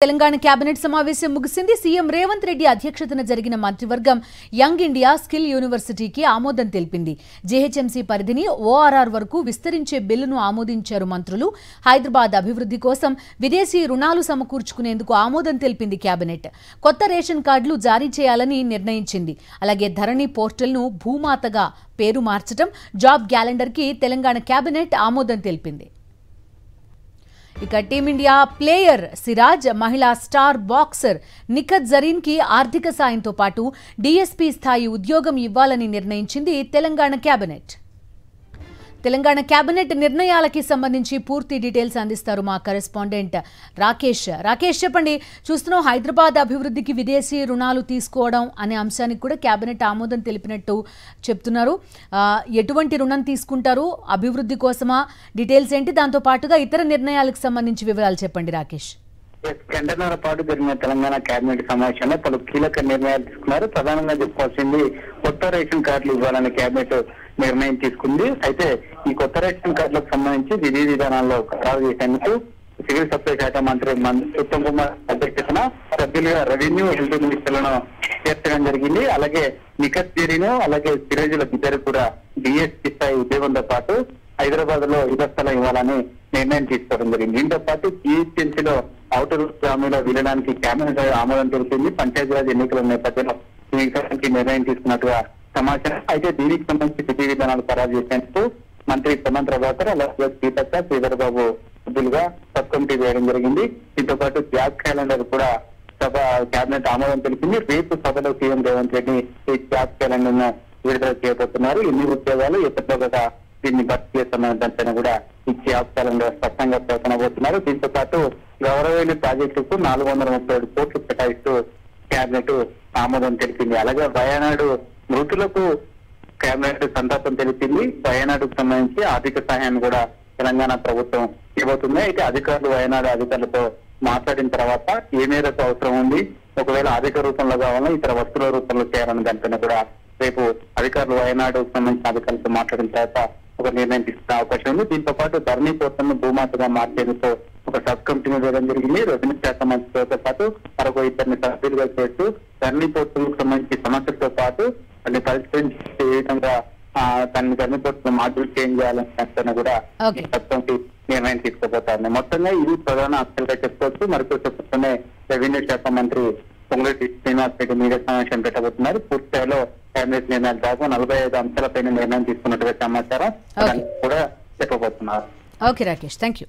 Telangana cabinet సమావేశం ముగిసింది. CM Revanth Reddy అధ్యక్షతన జరిగిన మంత్రివర్గం యంగ్ ఇండియా స్కిల్ యూనివర్సిటీకి ఆమోదం తెలిపింది. జీహెచ్ఎంసీ పరిధిని ఓఆర్ఆర్ వరకు విస్తరించే బిల్లును ఆమోదించారు మంత్రులు. హైదరాబాద్ అభివృద్ధి కోసం విదేశీ రుణాలు సమకూర్చుకునేందుకు ఆమోదం తెలిపింది కేబినెట్. కొత్త రేషన్ కార్డులు జారీ చేయాలని నిర్ణయించింది. అలాగే ధరణి పోర్టల్ను భూమాతగా పేరు మార్చడం, జాబ్ క్యాలెండర్కి తెలంగాణ కేబినెట్ ఆమోదం తెలిపింది. ఇక టీమిండియా ప్లేయర్ సిరాజ్, మహిళా స్టార్ బాక్సర్ నిఖత్ జరీన్ కి ఆర్థిక సాయంతో పాటు డీఎస్పీ స్థాయి ఉద్యోగం ఇవ్వాలని నిర్ణయించింది తెలంగాణ కేబినెట్. తెలంగాణ కేబినెట్ నిర్ణయాలకి సంబంధించి పూర్తి డీటెయిల్స్ అందిస్తారు మా కరెస్పాండెంట్ రాకేష్. చెప్పండి, చూస్తున్నాం హైదరాబాద్ అభివృద్ధికి విదేశీ రుణాలు తీసుకోవడం అనే అంశానికి కూడా కేబినెట్ ఆమోదం తెలిపినట్టు చెప్తున్నారు. ఎటువంటి రుణం తీసుకుంటారు, అభివృద్ధి కోసమా, డీటెయిల్స్ ఏంటి, దాంతో పాటుగా ఇతర నిర్ణయాలకు సంబంధించి వివరాలు చెప్పండి రాకేష్. గంటన్నర పాటు జరిగిన తెలంగాణ కేబినెట్ సమావేశంలో పలు కీలక నిర్ణయాలు తీసుకున్నారు. ప్రధానంగా చెప్పుకోవాల్సింది కొత్త రేషన్ కార్డులు ఇవ్వాలని కేబినెట్ నిర్ణయం తీసుకుంది. అయితే ఈ కొత్త రేషన్ కార్డులకు సంబంధించి విధి విధానాల్లో ఖరారు చేసేందుకు సివిల్ సప్లై శాఖ మంత్రి ఉత్తమ్ కుమార్ అధ్యక్షతన సభ్యులుగా రెవెన్యూ, హెల్త్ మినిస్టర్లను చేర్చడం జరిగింది. అలాగే నిఖత్ జరీన్, అలాగే సిరాజుల ఇద్దరు కూడా డిఎస్పీ స్థాయి ఉద్యోగంతో పాటు హైదరాబాద్ లో ఇళ్ల ఇవ్వాలని నిర్ణయం తీసుకోవడం జరిగింది. దీంతో పాటు జీహెచ్ఎంసీలో ఔటర్ హామీలో వీలడానికి కేబినెట్ ఆమోదం తెలిపింది. పంచాయతీరాజ్ ఎన్నికల నేపథ్యంలో ఈ విషయానికి నిర్ణయం తీసుకున్నట్టుగా సమాచారం. అయితే దీనికి సంబంధించి విధి విధానాలు ఖరారు చేసేందుకు మంత్రి పొన్నం ప్రభాకర్, అలాగే సీతక్క, శ్రీధర్బాబు సభ్యులుగా సబ్ కమిటీ వేయడం జరిగింది. దీంతో పాటు జాబ్ క్యాలెండర్ కూడా సభ కేబినెట్ ఆమోదం తెలిపింది. రేపు సభలో సీఎం రేవంత్ రెడ్డి ఈ జాబ్ క్యాలెండర్ ను విడుదల చేయబోతున్నారు. ఎన్ని ఉద్యోగాలు ఎప్పటిలోగా దీన్ని భర్తీ చేస్తున్న దానిపైన కూడా ఈ జాబ్ క్యాలెండర్ స్పష్టంగా పేర్కొనబోతున్నారు. దీంతో పాటు గౌరవేలి ప్రాజెక్టుకు 437 కోట్లు కేటాయిస్తూ కేబినెట్ ఆమోదం తెలిపింది. అలాగే వయనాడు మృతులకు కేబినెట్ సంతాపం తెలిపింది. వయనాడుకు సంబంధించి ఆర్థిక సహాయాన్ని కూడా తెలంగాణ ప్రభుత్వం ఇవ్వబోతుంది. అయితే అధికారులు వయనాడు అధికారులతో మాట్లాడిన తర్వాత ఏ మేరకు అవసరం ఉంది, ఒకవేళ ఆర్థిక రూపంలో కావాలన్నా ఇతర వస్తువుల రూపంలో చేయాలని దానిపైన కూడా రేపు అధికారులు వయనాడుకు సంబంధించిన అధికారులతో మాట్లాడిన తర్వాత ఒక నిర్ణయం తీసుకునే అవకాశం ఉంది. దీంతో పాటు ధరణి పోర్టల్ను భూమాతగా మార్చేందుకు ఒక సబ్ కమిటీని వేయడం జరిగింది. రెవెన్యూ శాఖ మంత్రితో పాటు మరొక ఇద్దరిని సభ్యులుగా చేస్తూ ధరణి పోర్టల్కు సంబంధించి సమస్యలతో పాటు దాన్ని పరిష్కరించే విధంగా ధరణి పోర్టల్ మార్పులు చేంజ్ చేయాలని కూడా సబ్ కమిటీ నిర్ణయం తీసుకోబోతారు. మొత్తంగా ఇది ప్రధాన అంశాలుగా చెప్పుకోవచ్చు. మరికొద్ది రెవెన్యూ శాఖ మంత్రి పొంగులేటి శ్రీనివాస్ రెడ్డి మీడియా సమావేశం పెట్టబోతున్నారు. పూర్తి స్థాయిలో కేబినెట్ నిర్ణయాలు దాకా 45 అంశాలపైన నిర్ణయం తీసుకున్నట్టుగా సమాచారం కూడా చెప్పబోతున్నారు. Okay Rakesh, thank you.